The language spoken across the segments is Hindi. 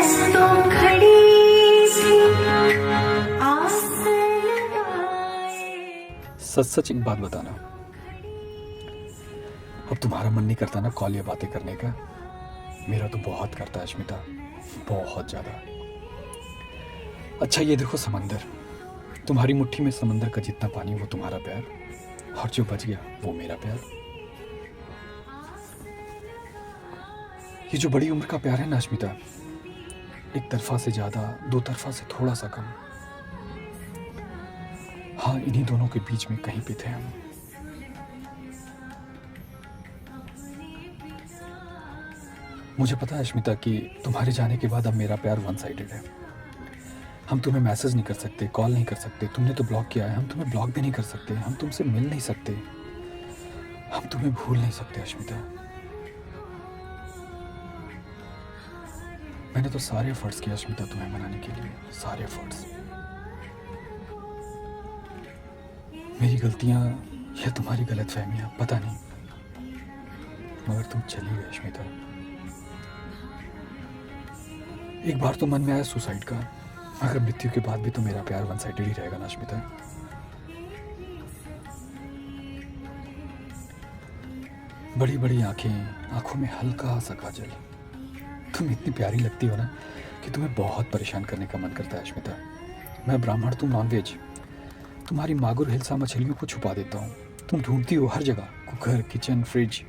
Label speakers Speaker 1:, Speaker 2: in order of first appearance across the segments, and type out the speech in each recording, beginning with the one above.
Speaker 1: बस तो खड़ी सी आस लगाए।
Speaker 2: सच सच एक बात बताना, अब तुम्हारा मन नहीं करता ना कॉल या बातें करने का? मेरा तो बहुत करता है अश्मिता, बहुत ज़्यादा। अच्छा ये देखो समंदर, तुम्हारी मुट्ठी में समंदर का जितना पानी वो तुम्हारा प्यार, और जो बच गया वो मेरा प्यार। ये जो बड़ी उम्र का प्यार है ना अश्मिता, एक तरफा से ज़्यादा, दो तरफा से थोड़ा सा कम, हाँ इन्हीं दोनों के बीच में कहीं पे थे हम। मुझे पता है अश्मिता कि तुम्हारे जाने के बाद अब मेरा प्यार वन साइडेड है। हम तुम्हें मैसेज नहीं कर सकते, कॉल नहीं कर सकते, तुमने तो ब्लॉक किया है, हम तुम्हें ब्लॉक भी नहीं कर सकते, हम तुमसे मिल नहीं सकते, हम तुम्हें भूल नहीं सकते अश्मिता। मैंने तो सारे एफर्ट्स किए अश्मिता तुम्हें मनाने के लिए, सारे एफर्ट्स। मेरी गलतियां या तुम्हारी गलतफहमियां पता नहीं, मगर तुम चली गई अश्मिता। एक बार तो मन में आया सुसाइड का, अगर मृत्यु के बाद भी तो मेरा प्यार वन साइडेड ही रहेगा ना अश्मिता। बड़ी बड़ी आंखें, आंखों में हल्का सा काजल, तुम इतनी प्यारी लगती हो ना कि तुम्हें बहुत परेशान करने का मन करता है अश्मिता। मैं ब्राह्मण, तुम नॉनवेज, तुम्हारी मागुर हिलसा मछलियों को छुपा देता हूँ, तुम ढूंढती हो हर जगह, कुकर, किचन, फ्रिज।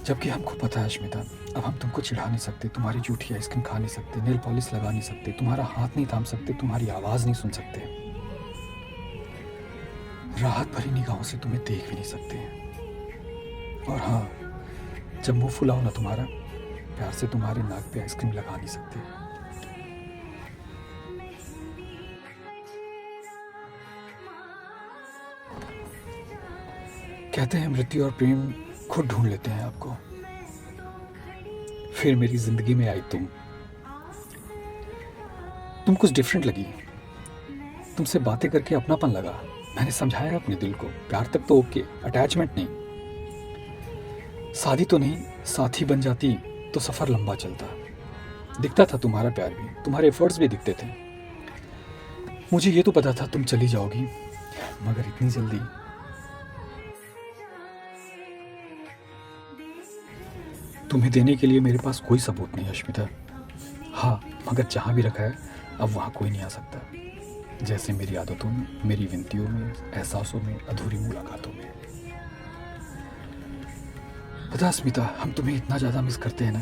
Speaker 2: जबकि हमको पता है अश्मिता, अब हम तुमको चिढ़ा नहीं सकते, तुम्हारी झूठी आइसक्रीम खा नहीं सकते, नेल पॉलिश लगा नहीं सकते, तुम्हारा हाथ नहीं थाम सकते, तुम्हारी आवाज़ नहीं सुन सकते, राहत भरी निगाहों से तुम्हें देख भी नहीं सकते। और हाँ, जब मुंह फुलाओ ना तुम्हारा, प्यार से तुम्हारे नाक पे आइसक्रीम लगा नहीं सकते। कहते हैं मृत्यु और प्रेम खुद ढूंढ लेते हैं आपको। फिर मेरी जिंदगी में आई तुम कुछ डिफरेंट लगी, तुमसे बातें करके अपनापन लगा, मैंने समझाया अपने दिल को, प्यार तक तो ओके, अटैचमेंट नहीं। शादी तो नहीं, साथी बन जाती तो सफर लंबा चलता। दिखता था तुम्हारा प्यार भी, तुम्हारे एफर्ट्स भी दिखते थे। मुझे ये तो पता था तुम चली जाओगी, मगर इतनी जल्दी। तुम्हें देने के लिए मेरे पास कोई सबूत नहीं अश्मिता। हाँ, मगर जहाँ भी रखा है अब वहाँ कोई नहीं आ सकता, जैसे मेरी आदतों में, मेरी विनतियों में, एहसासों में, अधूरी मुलाकातों में। पता अस्मिता, हम तुम्हें इतना ज़्यादा मिस करते हैं ना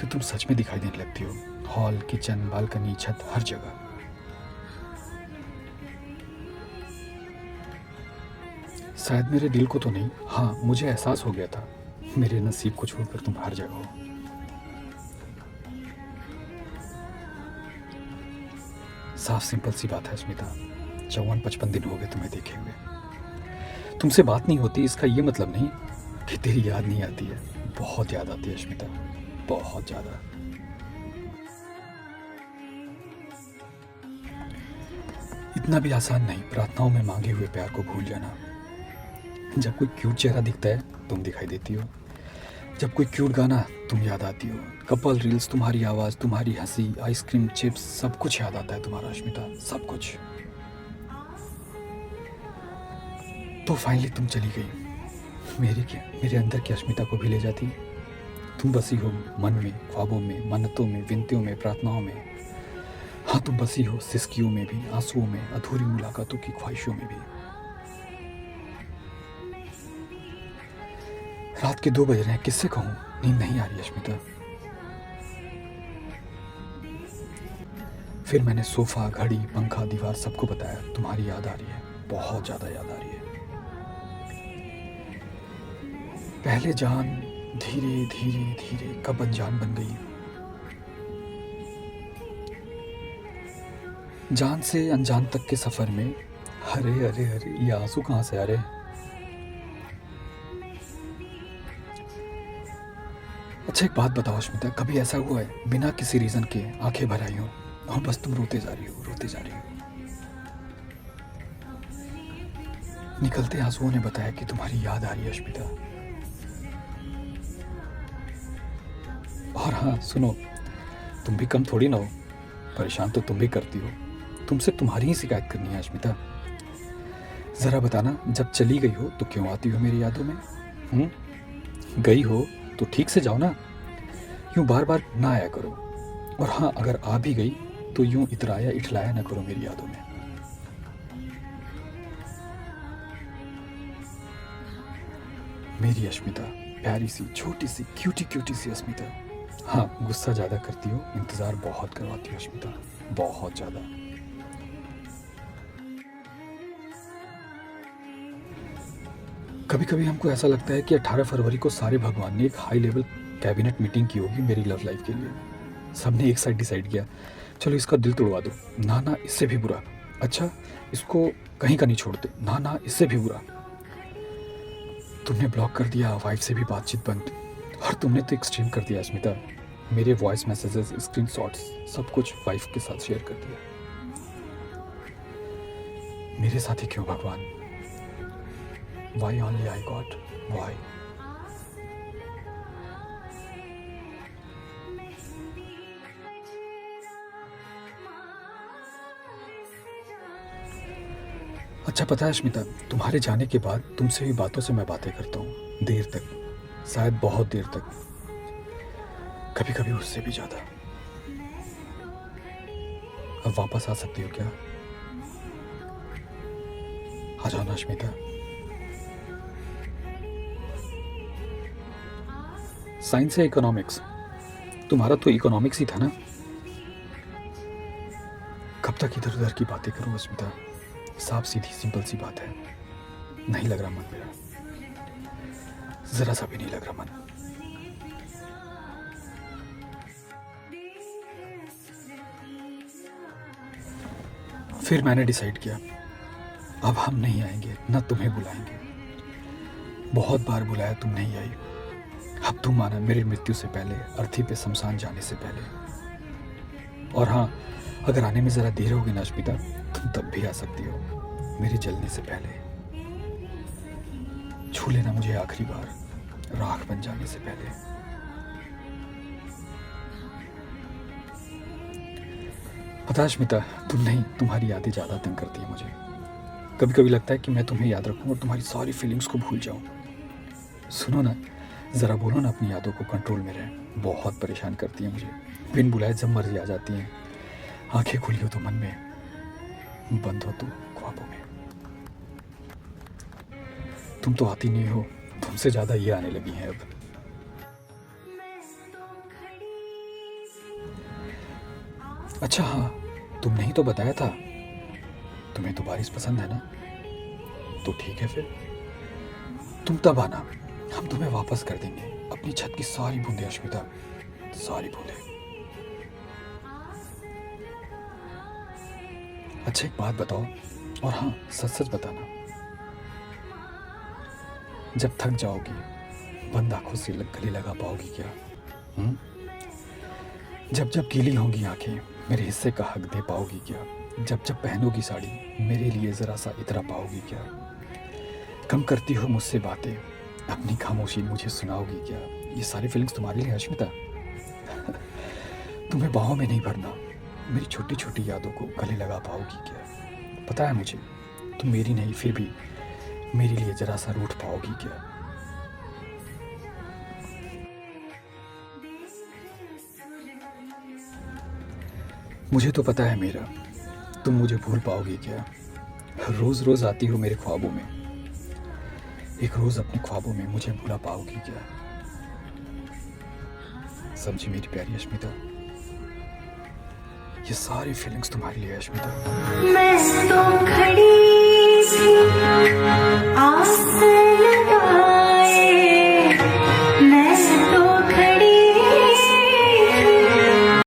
Speaker 2: कि तुम सच में दिखाई देने लगती हो, हॉल, किचन, बालकनी, छत, हर जगह। शायद मेरे दिल को तो नहीं, हाँ मुझे एहसास हो गया था, मेरे नसीब को छोड़कर तुम हर जगह हो। साफ सिंपल सी बात है अस्मिता, 54-55 दिन हो गए तुम्हें देखे हुए। तुमसे बात नहीं होती इसका ये मतलब नहीं कि तेरी याद नहीं आती है, बहुत याद आती है अश्मिता, बहुत ज़्यादा। इतना भी आसान नहीं प्रार्थनाओं में मांगे हुए प्यार को भूल जाना। जब कोई क्यूट चेहरा दिखता है तुम दिखाई देती हो, जब कोई क्यूट गाना तुम याद आती हो, कपल रील्स, तुम्हारी आवाज़, तुम्हारी हंसी, आइसक्रीम, चिप्स, सब कुछ याद आता है तुम्हारा अश्मिता, सब कुछ। तो फाइनली तुम चली गई, मेरे अंदर की अश्मिता को भी ले जाती। तुम बसी हो मन में, ख्वाबों में, मन्नतों में, विनतियों में, प्रार्थनाओं में। हाँ तुम बसी हो सिसकियों में भी, आंसुओं में, अधूरी मुलाकातों की ख्वाहिशों में भी। रात के 2 बज रहे हैं, किससे कहूँ, नींद नहीं आ रही अश्मिता। फिर मैंने सोफा, घड़ी, पंखा, दीवार सबको बताया, तुम्हारी याद आ रही है, बहुत ज़्यादा याद आ रही है। पहले जान धीरे धीरे धीरे कब अनजान बन गई, जान से अनजान तक के सफर में। अरे अरे अरे, ये आंसू कहाँ से आ रहे? अच्छा एक बात बताओ अश्मिता, कभी ऐसा हुआ है बिना किसी रीज़न के आंखें भर आई हो और बस तुम रोते जा रही हो, रोते जा रही हो? निकलते आंसुओं ने बताया कि तुम्हारी याद आ रही है अश्मिता। और हाँ सुनो, तुम भी कम थोड़ी ना हो, परेशान तो तुम भी करती हो। तुमसे तुम्हारी ही शिकायत करनी है अश्मिता। ज़रा बताना, जब चली गई हो तो क्यों आती हो मेरी यादों में? गई हो तो ठीक से जाओ ना, यूँ बार बार ना आया करो। और हाँ, अगर आ भी गई तो यूँ इतराया इठलाया ना करो मेरी यादों में। मेरी अश्मिता, प्यारी सी छोटी सी क्यूटी सी अश्मिता। हाँ, गुस्सा ज़्यादा करती हो, इंतज़ार बहुत करवाती हो अश्मिता, बहुत ज़्यादा। कभी कभी हमको ऐसा लगता है कि 18 फरवरी को सारे भगवान ने एक हाई लेवल कैबिनेट मीटिंग की होगी मेरी लव लाइफ के लिए। सबने एक साइड डिसाइड किया, चलो इसका दिल तोड़वा दो, ना इससे भी बुरा, अच्छा इसको कहीं का नहीं छोड़ते, ना इससे भी बुरा। तुमने ब्लॉक कर दिया, वाइफ से भी बातचीत बंद। और तुमने तो एक्सट्रीम कर दिया अश्मिता, मेरे वॉइस मैसेजेस, स्क्रीनशॉट्स सब कुछ वाइफ के साथ शेयर कर दिया। मेरे साथ ही क्यों भगवान? Why only I got? Why? अच्छा पता है अश्मिता, तुम्हारे जाने के बाद तुमसे भी बातों से मैं बातें करता हूँ, देर तक, शायद बहुत देर तक, कभी कभी उससे भी ज़्यादा। अब वापस आ सकती हो क्या? आ जाओ ना अश्मिता। साइंस या इकोनॉमिक्स? तुम्हारा तो इकोनॉमिक्स ही था ना। कब तक इधर उधर की बातें करूं अश्मिता? साफ सीधी सिंपल सी बात है, नहीं लग रहा मन मेरा, जरा सा भी नहीं लग रहा मन। फिर मैंने डिसाइड किया, अब हम नहीं आएंगे, न तुम्हें बुलाएंगे। बहुत बार बुलाया, तुम नहीं आई। अब तुम आना मेरी मृत्यु से पहले, अर्थी पे शमशान जाने से पहले। और हाँ, अगर आने में ज़रा देर होगी ना अश्मिता, तुम तब भी आ सकती हो, मेरे जलने से पहले। छू लेना मुझे आखिरी बार, राख बन जाने से पहले। पता अश्मिता, तुम नहीं, तुम्हारी यादें ज़्यादा तंग करती है मुझे। कभी कभी लगता है कि मैं तुम्हें याद रखूं और तुम्हारी सारी फीलिंग्स को भूल जाऊं। सुनो ना, ज़रा बोलो ना अपनी यादों को कंट्रोल में रहे, बहुत परेशान करती है मुझे। बिन बुलाए जब मर्जी आ जाती हैं, आंखें खुली हो तो मन में, बंद हो तो ख्वाबों में। तुम तो आती नहीं हो, तुमसे ज़्यादा ये आने लगी हैं अब। अच्छा हाँ, तुमने ही तो बताया था तुम्हें तो बारिश पसंद है ना, तो ठीक है फिर तुम तब आना, हम तुम्हें वापस कर देंगे अपनी छत की सारी बूंदें अश्मिता, सारी बूंदें। अच्छा एक बात बताओ, और हाँ सच सच बताना, जब थक जाओगी बंद आंखों से गले लगा पाओगी क्या? जब जब गीली होंगी आंखें मेरे हिस्से का हक दे पाओगी क्या? जब जब पहनोगी साड़ी मेरे लिए ज़रा सा इतरा पाओगी क्या? कम करती हो मुझसे बातें, अपनी खामोशी मुझे सुनाओगी क्या? ये सारी फीलिंग्स तुम्हारे लिए अश्मिता। तुम्हें बाहों में नहीं भरना, मेरी छोटी छोटी यादों को गले लगा पाओगी क्या? पता है मुझे तुम मेरी नहीं, फिर भी मेरे लिए ज़रा सा रूठ पाओगी क्या? मुझे तो पता है मेरा, तुम मुझे भूल पाओगी क्या? रोज़ रोज़ आती हो मेरे ख्वाबों में, एक रोज़ अपने ख्वाबों में मुझे भूला पाओगी क्या? समझी मेरी प्यारी अश्मिता, ये सारी फीलिंग्स तुम्हारे लिए अश्मिता।
Speaker 1: मैं तो खड़ी सी